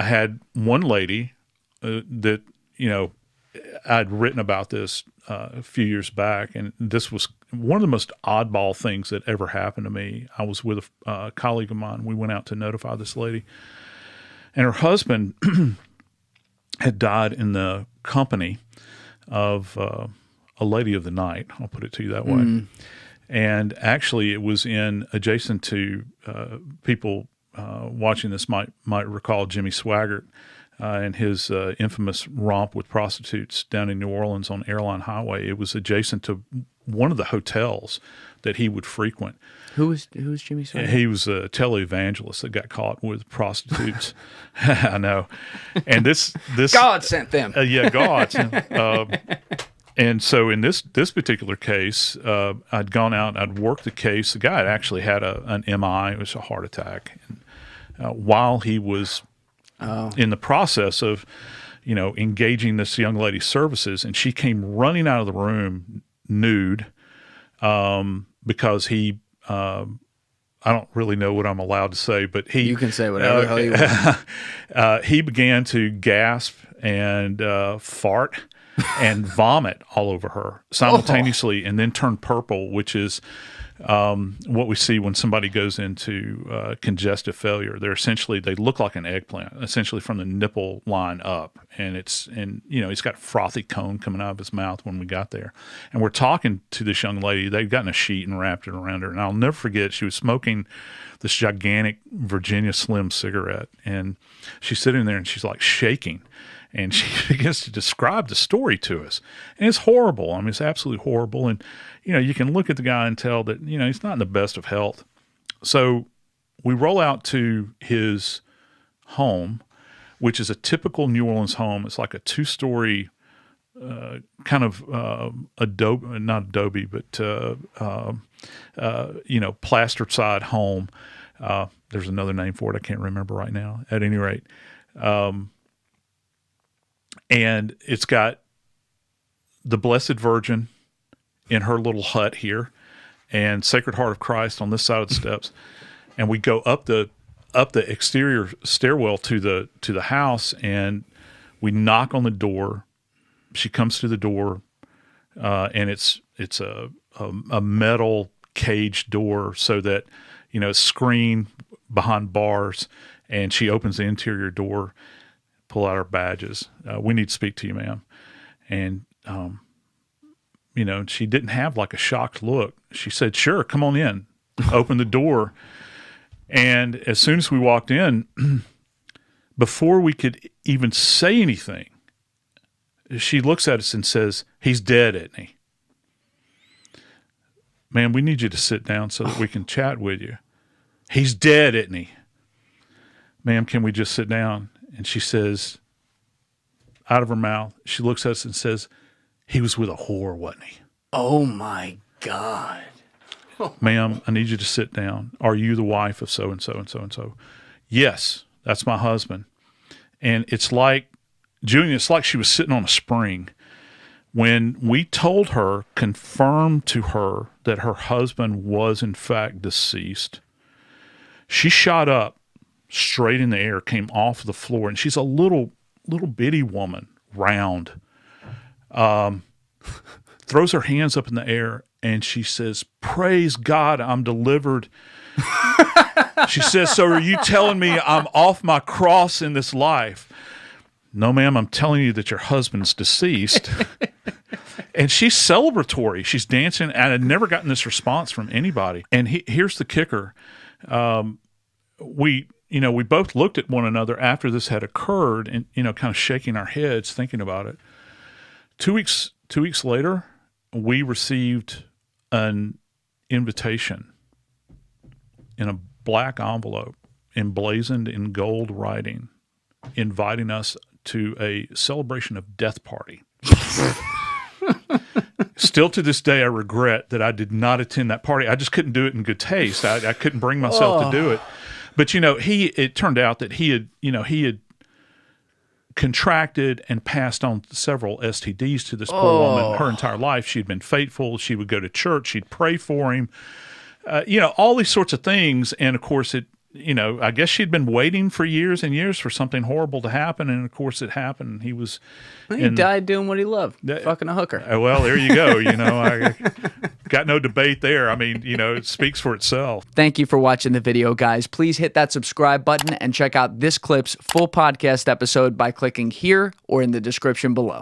I had one lady that, I'd written about this a few years back, and this was one of the most oddball things that ever happened to me. I was with a colleague of mine. We went out to notify this lady, and her husband had died in the company of a lady of the night. I'll put it to you that way. And actually, it was adjacent to people watching this might recall Jimmy Swaggart and his infamous romp with prostitutes down in New Orleans on Airline Highway. It was adjacent to one of the hotels that he would frequent. Who was Jimmy Swaggart? He was a televangelist that got caught with prostitutes. I know. And this God sent them. Yeah, God. And so in this particular case, I'd gone out, I'd worked the case. The guy had actually had an MI, it was a heart attack. And, while he was in the process of, engaging this young lady's services, and she came running out of the room nude because he, I don't really know what I'm allowed to say, but you can say whatever the hell you want. He began to gasp and fart and vomit all over her simultaneously, and then turn purple, which is what we see when somebody goes into congestive failure. They look like an eggplant, essentially from the nipple line up, and he's got a frothy cone coming out of his mouth when we got there. And we're talking to this young lady. They'd gotten a sheet and wrapped it around her, and I'll never forget, she was smoking this gigantic Virginia Slim cigarette, and she's sitting there and she's like shaking. And she begins to describe the story to us. And it's horrible. I mean, it's absolutely horrible. And, you can look at the guy and tell that, he's not in the best of health. So we roll out to his home, which is a typical New Orleans home. It's like a 2-story kind of adobe, not adobe, but, plastered side home. There's another name for it. I can't remember right now. At any rate, and it's got the Blessed Virgin in her little hut here, and Sacred Heart of Christ on this side of the steps. And we go up the exterior stairwell to the house, and we knock on the door. She comes to the door, and it's a metal cage door, so that it's screened behind bars. And she opens the interior door. Pull out our badges. We need to speak to you, ma'am. And, she didn't have like a shocked look. She said, sure, come on in. Open the door. And as soon as we walked in, before we could even say anything, she looks at us and says, he's dead, isn't he? Man, we need you to sit down so that we can chat with you. He's dead, isn't he? Ma'am, can we just sit down? And she says, out of her mouth, she looks at us and says, he was with a whore, wasn't he? Oh, my God. Ma'am, I need you to sit down. Are you the wife of so-and-so and so-and-so? Yes, that's my husband. And it's like, Julian, it's like she was sitting on a spring. When we told her, confirmed to her that her husband was in fact deceased, she shot up straight in the air, came off the floor, and she's a little bitty woman, round, throws her hands up in the air, and she says, praise God, I'm delivered. She says, so are you telling me I'm off my cross in this life? No, ma'am, I'm telling you that your husband's deceased. And she's celebratory. She's dancing, and I'd never gotten this response from anybody. And here's the kicker. We both looked at one another after this had occurred and, kind of shaking our heads, thinking about it. 2 weeks later, we received an invitation in a black envelope, emblazoned in gold writing, inviting us to a celebration of death party. Still to this day, I regret that I did not attend that party. I just couldn't do it in good taste. I couldn't bring myself to do it. But, it turned out that he had contracted and passed on several STDs to this poor woman her entire life. She'd been faithful. She would go to church. She'd pray for him. All these sorts of things. And, of course, I guess she'd been waiting for years and years for something horrible to happen, and of course it happened. He died doing what he loved, fucking a hooker. Well, there you go. I got no debate there. I mean, it speaks for itself. Thank you for watching the video, guys. Please hit that subscribe button and check out this clip's full podcast episode by clicking here or in the description below.